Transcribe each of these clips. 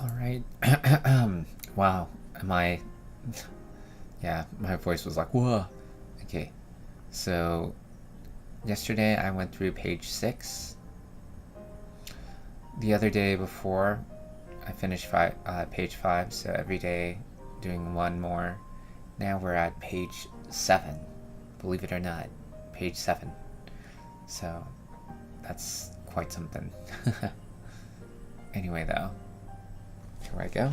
All right. Wow. Am I? Yeah, my voice was like, whoa. Okay. So, yesterday I went through page 6. The other day before, I finished page 5, so every day doing one more. Now we're at page 7. Believe it or not, page 7. So, that's quite something. Anyway, though, here I go.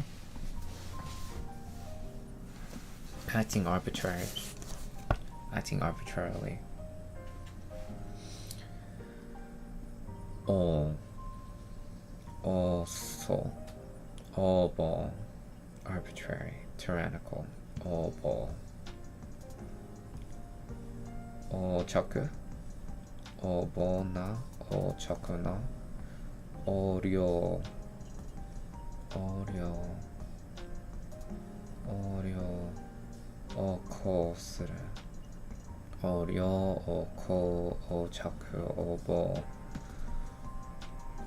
Acting arbitrarily. All. Also. All ball. Arbitrary. Tyrannical. All ball. All choku. All ball na. All choku na. All ryo. All ryo. All ryo. をこうするを量をこうを着を棒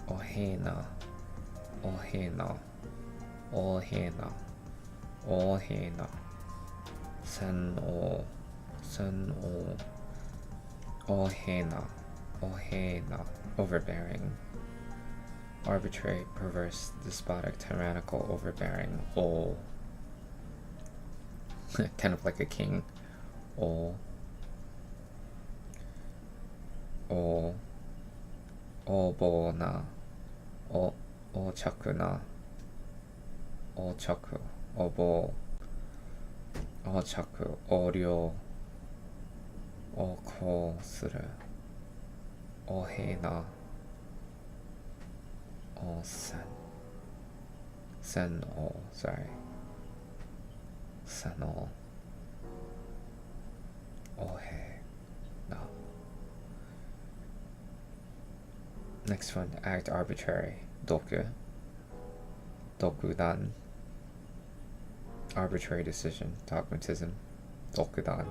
おへなおへなおへなおへな洗お洗おおへなおへな overbearing arbitrary perverse despotic tyrannical overbearing o kind of like a king. O bo na o chaku na o chaku o bo o chaku o ryo o ko suru o he na o sen o sorry Sano Ohe No. Next one, act arbitrary. Doku. Dokudan. Arbitrary decision. Dogmatism. Dokudan.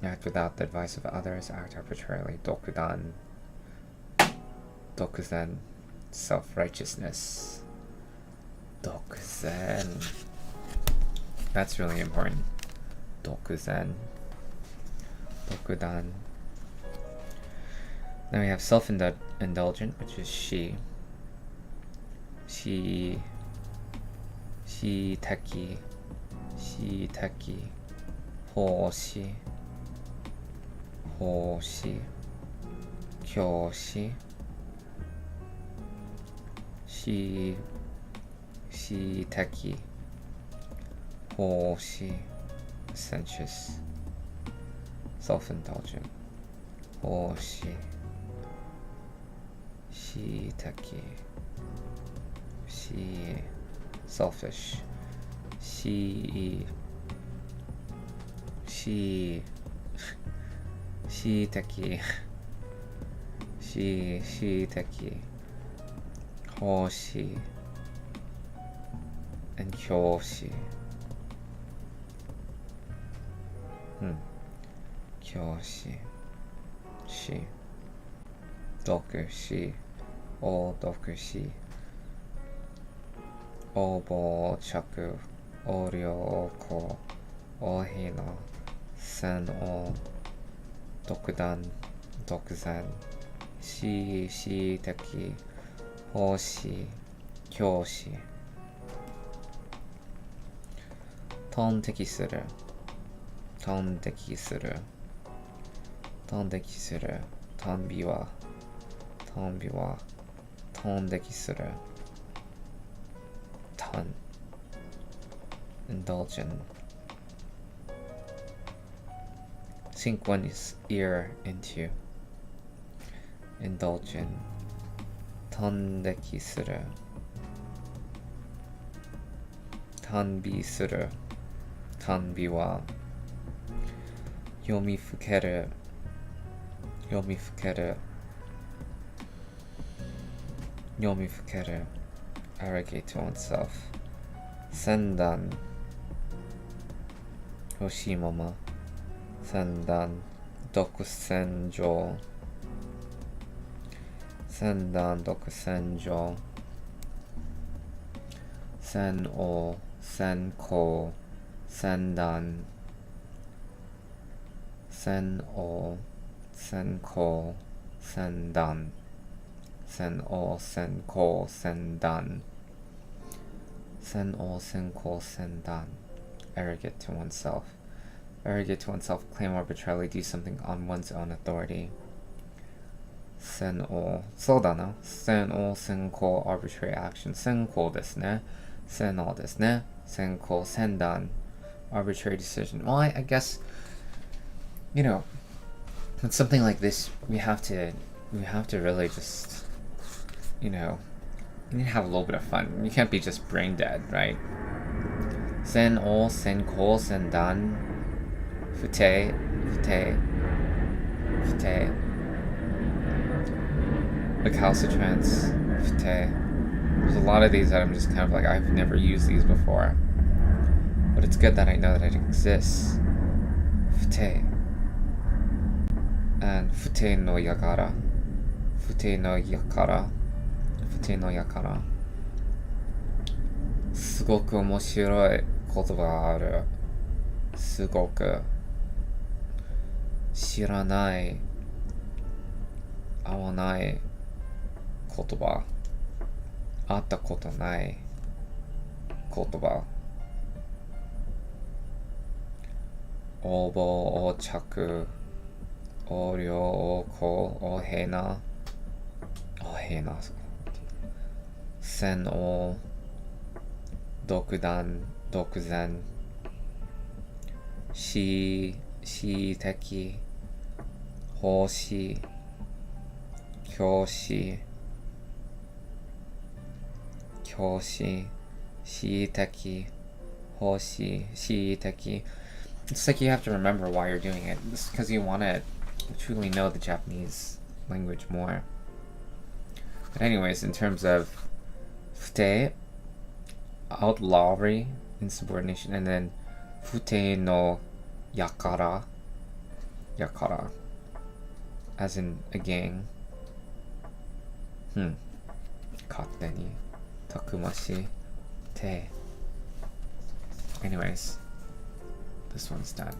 Act without the advice of others. Act arbitrarily. Dokudan. Dokuzen. Self-righteousness. Dokuzen. That's really important. Dokuzen. Dokudan. Then we have self-indulgent, which is she. She teki. She teki. Hoshi. Hoshi. Kyoshi. She teki. Hoshi, sensuous, self-indulgent. Hoshi, shiteki, she, selfish. Shiteki, shiteki, hoshi, and kyoshi. Kyoshi. She. Doku shi. O doku shi. Obo chaku. Oryo o ko. Ohina. Sen o. Dokudan. Dokuzen. Shi teki. Hoshi. Kyoshi. Tondeki suru. Tondeki suru. Tondeki suru. Tonbi wa. Tonbi wa. Tondeki suru. Ton. Indulgent. Sink one's ear into. Indulgent. Tondeki suru. Tonbi suru. Tonbi wa. Yomifukeru. Yomifukeru. Yomifukeru. Arrogate to oneself. Sendan. Hoshimama. Sendan. Dokusenjo. Sendan dokusenjo. sen o, sen ko, sen dan, sen o, sen ko, sen dan, sen o, sen ko, sen dan, sen o, sen ko, sen dan. Arrogant to oneself. Arrogant to oneself, claim arbitrarily, do something on one's own authority. Sen o, そうだな。sen o, sen ko, arbitrary action. sen ko ですね。sen o ですね。sen ko, sen dan, arbitrary decision. Well, I guess, you know, with something like this, we have to really just, you know, you need to have a little bit of fun. You can't be just brain dead, right? Sen o, sen ko, sen dan, fute, fute, fute. Recalcitrance, fute. There's a lot of these that I'm just kind of like, I've never used these before. But it's good that I know that it exists. Fute. And fute no yakara. Fute no yakara. Fute no yakara. すごく面白い言葉がある。すごく。知らない。合わない言葉。会ったことない言葉。応募、横着、横領、横行、横平な、横平な、洗脳、独断、独善、恣意的、奉仕、教師、教師、恣意的、奉仕、恣意的。It's like you have to remember why you're doing it. It's because you want to truly know the Japanese language more. But anyways, in terms of fute, outlawry, insubordination, and then fute no yakara, yakara, as in a gang. 勝手にたくましいて。Anyways, this one's done.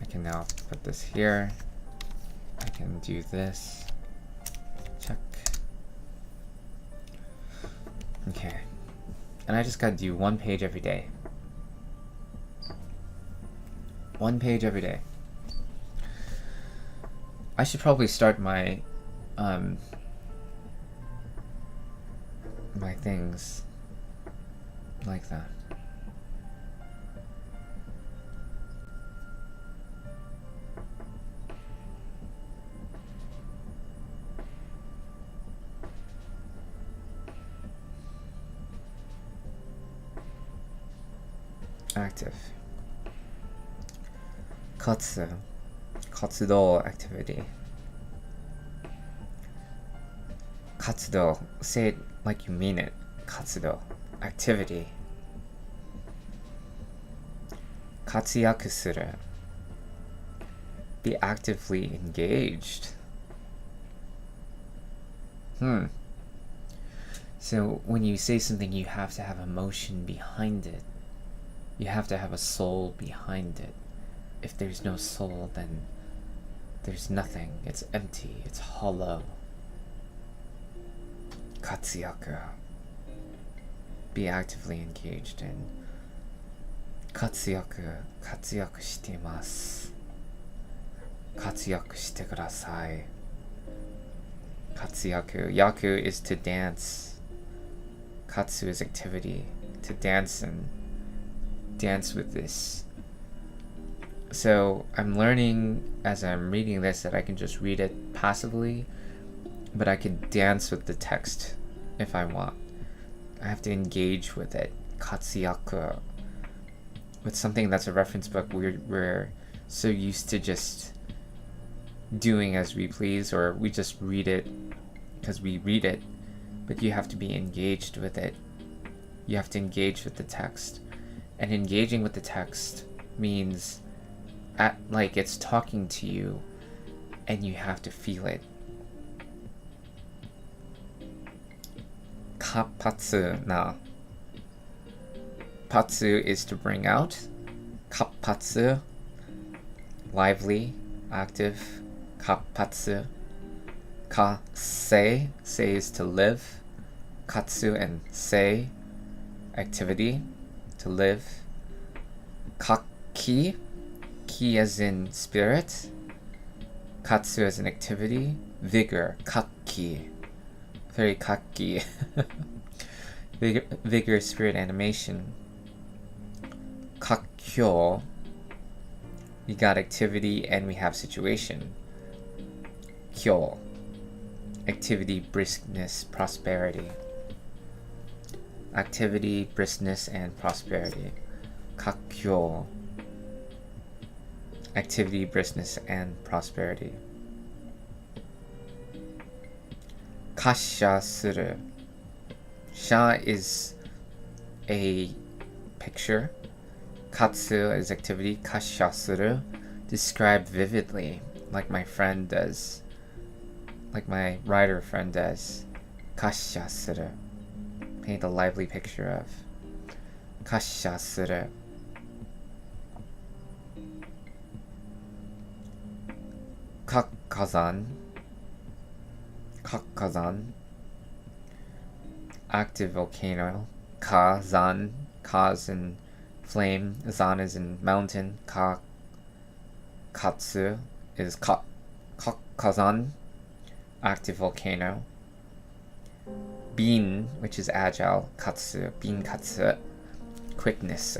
I can now put this here. I can do this. Check. Okay. And I just gotta do one page every day. One page every day. I should probably start my my things like that. Active. Katsu. Katsudo activity. Katsudo. Say it like you mean it. Katsudo. Activity. Katsuyaku suru. Be actively engaged. So when you say something, you have to have emotion behind it. You have to have a soul behind it. If there's no soul, then there's nothing. It's empty. It's hollow. Katsuyaku. Be actively engaged in. Katsuyaku. Katsuyaku shite imasu. Katsuyaku shite kudasai. Katsuyaku. Yaku is to dance. Katsu is activity. To dance and dance with this. So I'm learning as I'm reading this that I can just read it passively, but I can dance with the text if I want. I have to engage with it. Katsuyaku. With something that's a reference book, we're so used to just doing as we please, or we just read it because we read it, but you have to be engaged with it. You have to engage with the text. And engaging with the text means like it's talking to you and you have to feel it. Kappatsu na. Patsu is to bring out. Kappatsu, lively, active. Kappatsu. Ka sei is to live. Katsu and sei, activity, to live. Kakki, ki as in spirit. Katsu as an activity. Vigor, kakki. Very kakki. Vigor, spirit, animation. Kakkyo, we got activity and we have situation. Kyo, activity, briskness, prosperity. Activity, briskness, and prosperity. Kakkyo, activity, briskness, and prosperity. Kasha suru. Sha is a picture. Katsu is activity. Kasha suru, describe vividly, like my friend does. Like my writer friend does. Kasha suru, paint a lively picture of. Kasha suru. Kakkazan. Kakkazan, active volcano. Kazan, ka is in flame, zan is in mountain. Katsu is Kakkazan, active volcano. Bin, which is agile. Katsu, bin katsu, quickness,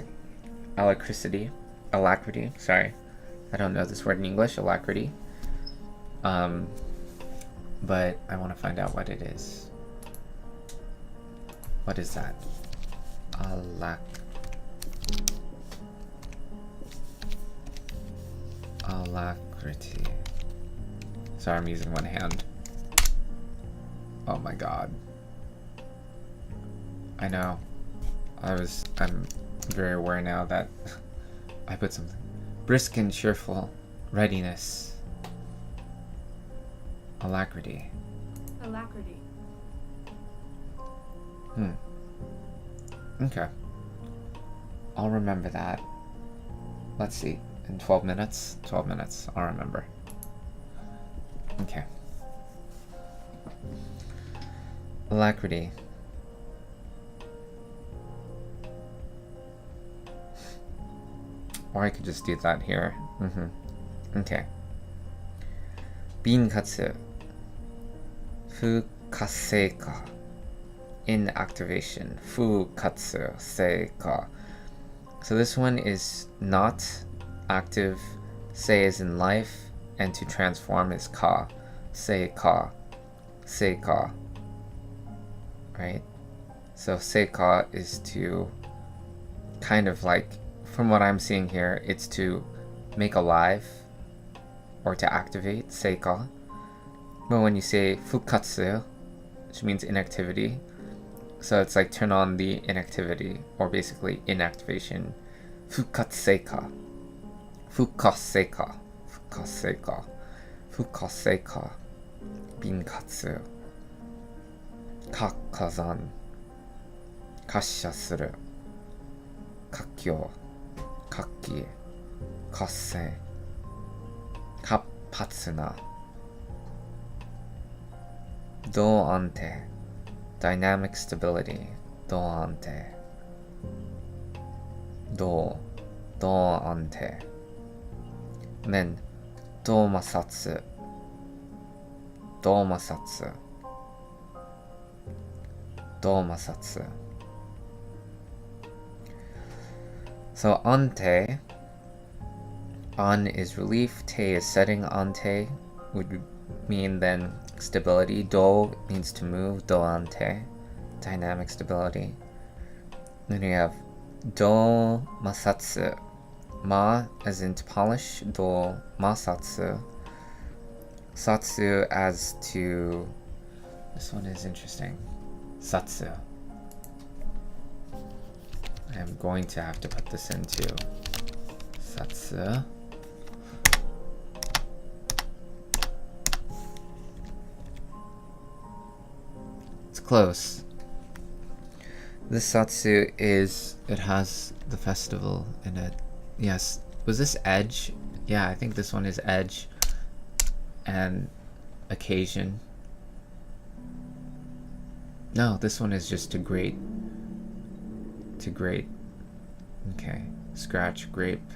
alacrity. Sorry, I don't know this word in English. Alacrity. But I want to find out what it is. What is that? Alacrity. Sorry, I'm using one hand. Oh my god. I know. I'm very aware now that I put something. Brisk and cheerful. Readiness. Alacrity. Okay. I'll remember that. Let's see. In 12 minutes? 12 minutes. I'll remember. Okay. Alacrity. Or I could just do that here. Okay. Binkatsu. Fukaseika. Inactivation. Fukatsu seika. So this one is not active. Sei is in life, and to transform is ka. Seika. Seika. Right? So seika is to kind of like, from what I'm seeing here, it's to make alive or to activate, seika. But when you say fukatsu, which means inactivity, so it's like turn on the inactivity, or basically inactivation. Fukatseika. Fukaseika. Fukaseika. Fukaseika. Binkatsu. Kakkazan. Kasha suru. Kakkyo. Kakki. Kasse. Kappatsuna. Do-ante. Dynamic stability. Do-ante. Do-ante. And then do-masatsu. Do-masatsu. Do-masatsu. So ante, an is relief, te is setting, ante would mean then stability. Do means to move, do ante, dynamic stability. Then you have do masatsu. Ma as in to polish, do masatsu. Satsu as to, this one is interesting. Satsu. I'm going to have to put this into satsu. It's close. This Satsu is, it has the festival in it. Yes. Was this Edge? Yeah, I think this one is Edge and Occasion. No, this one is just to grate. To grate. Okay. Scratch, grape,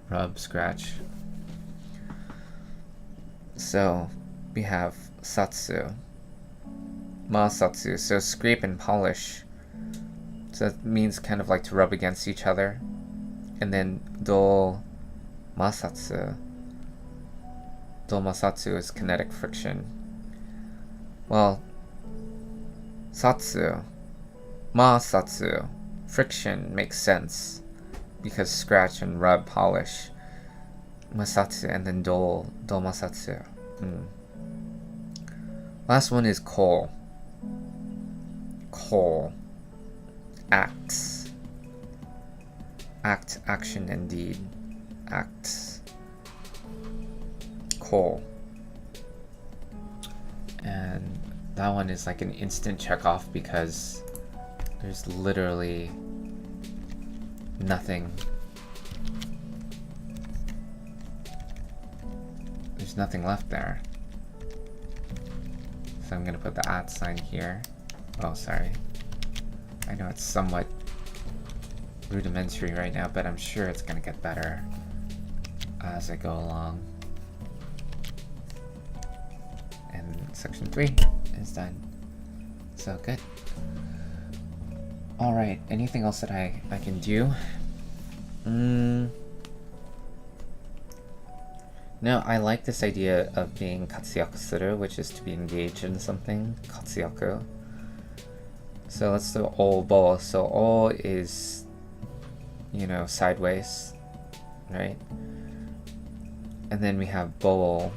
rub, scratch. So we have Satsu. Ma-satsu, so scrape and polish. So that means kind of like to rub against each other. And then do-ma-satsu. Do-ma-satsu is kinetic friction. Well, satsu, ma-satsu, friction makes sense because scratch and rub, polish. Masatsu and then do-ma-satsu. Last one is coal. Coal. Acts. Act, action, and deed. Acts. Coal. And that one is like an instant check off because there's literally nothing. There's nothing left there. So I'm gonna put the @ sign here. Oh, sorry. I know it's somewhat rudimentary right now, but I'm sure it's gonna get better as I go along. And section 3 is done. So good. Alright, anything else that I can do? No, I like this idea of being katsuyaku suru, which is to be engaged in something. Katsuyaku. So let's do o-bo. So o is, you know, sideways, right? And then we have bo,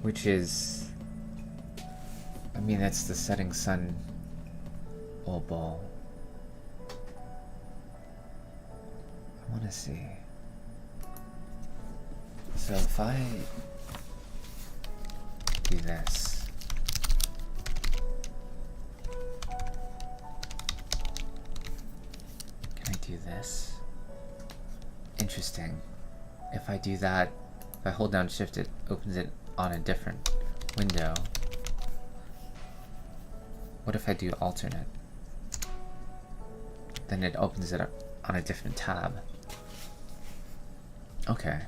which is, I mean, that's the setting sun. O-bo. I want to see. So if I do this, can I do this? Interesting. If I do that, if I hold down shift, it opens it on a different window. What if I do alternate? Then it opens it up on a different tab. Okay.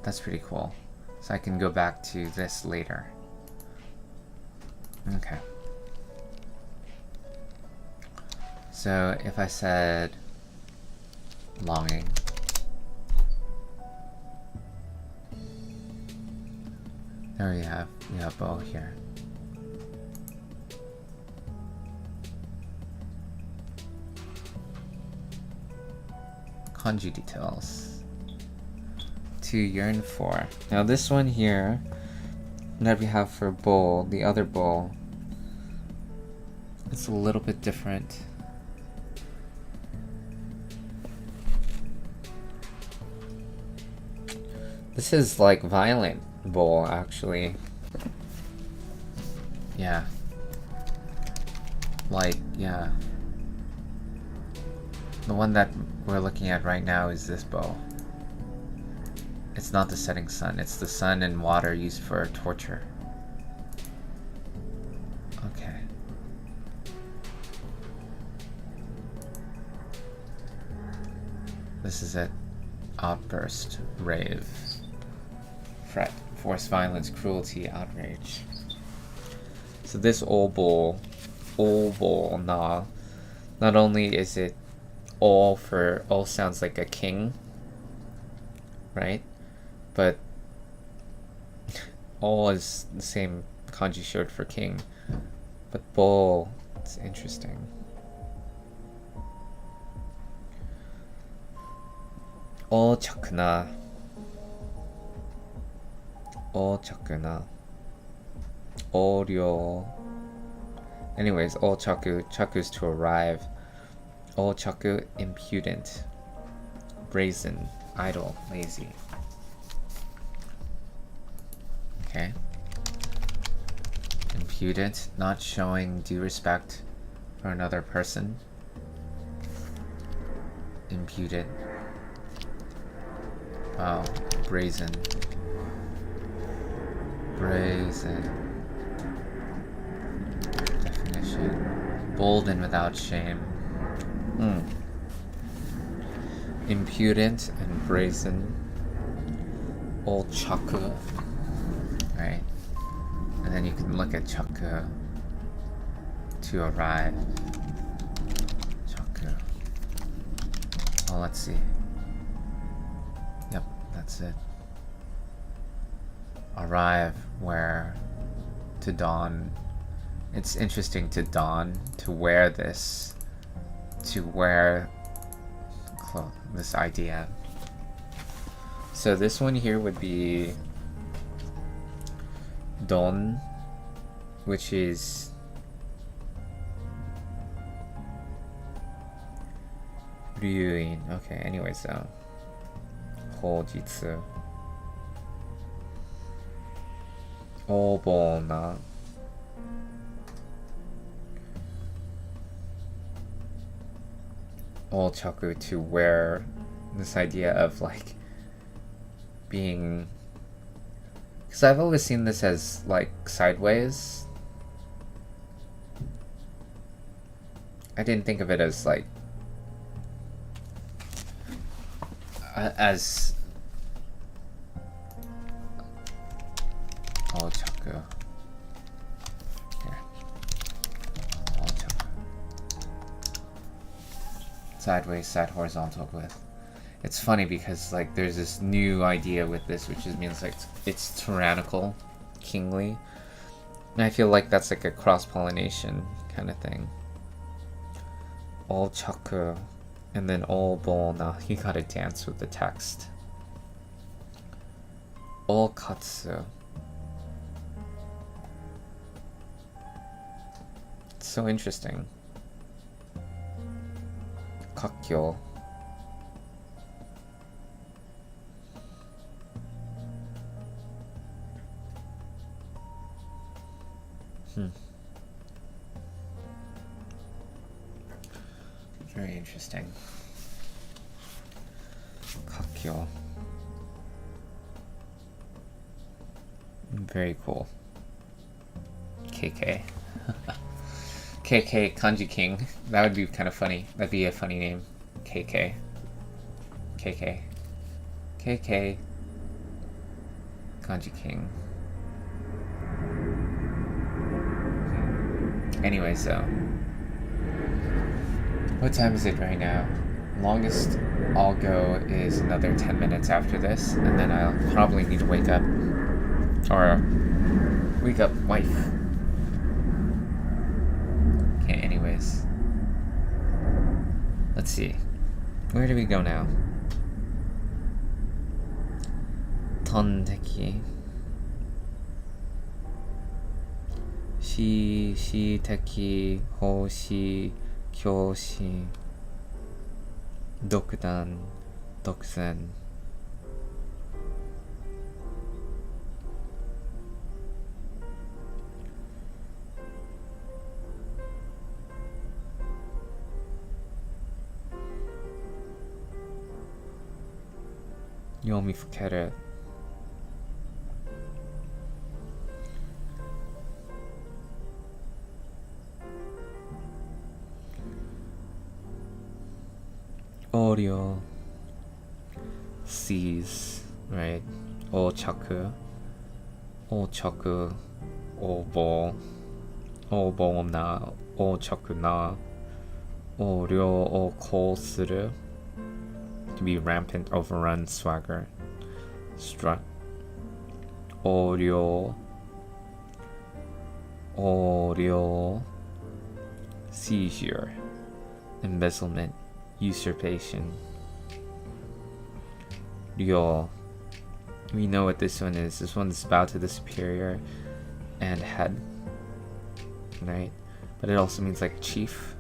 That's pretty cool. So I can go back to this later. Okay. So if I said longing, there we have bow here. Kanji details. To yearn for. Now this one here that we have for bowl, the other bowl, it's a little bit different. This is like violent bowl actually. Yeah. Like, yeah. The one that we're looking at right now is this bowl. It's not the setting sun, it's the sun and water used for torture. Okay. This is it. Outburst, rave, fret, force, violence, cruelty, outrage. So this obo, na, not only is it all sounds like a king, right? But all is the same kanji short for king. But bo, it's interesting. Ochakuna. Ochakuna. Oryo. Anyways, ochaku. Chaku is to arrive. Ochaku, impudent. Brazen. Idle. Lazy. Okay. Impudent, not showing due respect or another person. Imputed. Wow, brazen. Brazen. Definition. Bold and without shame. Impudent and brazen. Old chaku. Right? And then you can look at chaku to arrive. Chaku. Oh, let's see. Yep, that's it. Arrive, where, to don. It's interesting to don, to wear this, to wear this idea. So this one here would be don, which is ryuin. Okay, anyway, so hojitsu. Obona. Ochaku, to wear, this idea of like being, because I've always seen this as like sideways. I didn't think of it as like as Ochaku. Here. Ochaku. Sideways, side horizontal with. It's funny because like there's this new idea with this, which just means like it's tyrannical, kingly, and I feel like that's like a cross-pollination kind of thing. All chaku, and then all bona. You gotta dance with the text. All katsu. It's so interesting. Kakyo. Very interesting. Kakyo. Very cool. KK. KK, Kanji King. That would be kind of funny. That'd be a funny name. KK. KK. KK. Kanji King. Anyway, so what time is it right now? Longest I'll go is another 10 minutes after this, and then I'll probably need to wake up. Or wake up wife. Okay, anyways. Let's see. Where do we go now? Tondeki. Shiteki, hoshi, kyoshi, dokudan, dokusen. Yomi fukeru. Audio sees, right? Ochaku, ochaku, obo, obo na, ochaku na, oryo o call suru, to be rampant, overrun, swagger, strut, oryo, seizure, embezzlement, usurpation. Ryo. We know what this one is. This one's bow to the superior and head. Right? But it also means like chief.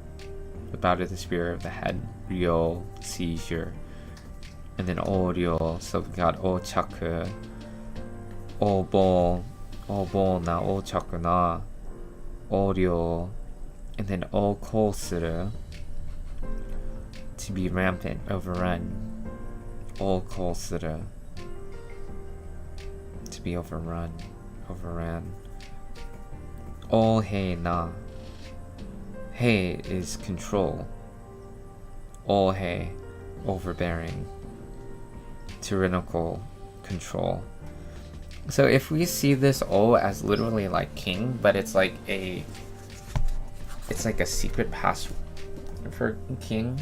Bow to the superior of the head. Ryo, seizure. And then Oryo. So we got Ochaku. Obo na Ochaku na. Oryo. And then O ko suru, to be rampant, overrun. O ko suru, to be overrun, overran. O hei na. Hei is control. O hei, overbearing. Tyrannical control. So if we see this O as literally like king, but it's like a secret password for king,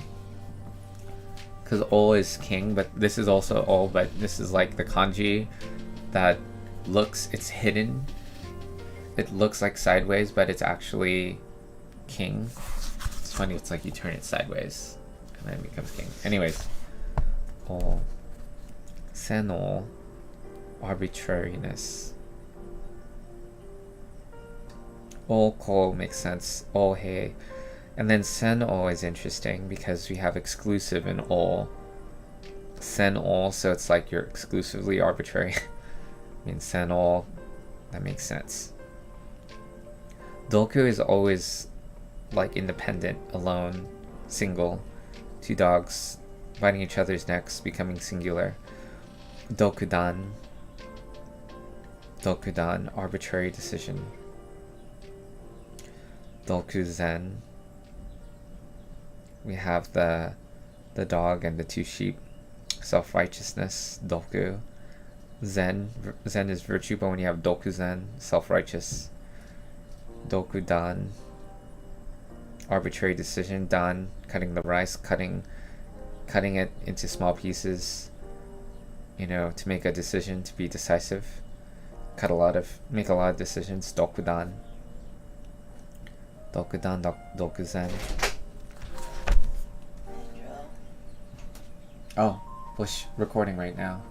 because O is king, but this is also O, but this is like the kanji that it's hidden. It looks like sideways, but it's actually king. It's funny, it's like you turn it sideways and then it becomes king. Anyways, O. Seno, arbitrariness. O ko makes sense. O hei. And then sen o is interesting because we have exclusive in o. Sen o, so it's like you're exclusively arbitrary. I mean, sen o, that makes sense. Doku is always like independent, alone, single. Two dogs biting each other's necks, becoming singular. Dokudan. Dokudan, arbitrary decision. Dokuzen. We have the dog and the two sheep. Self-righteousness, doku. Zen is virtue, but when you have dokuzen, self-righteous. Dokudan, arbitrary decision. Dan, cutting the rice, cutting it into small pieces, to make a decision, to be decisive. Make a lot of decisions. Dokudan. Dokuzen. Oh, push recording right now.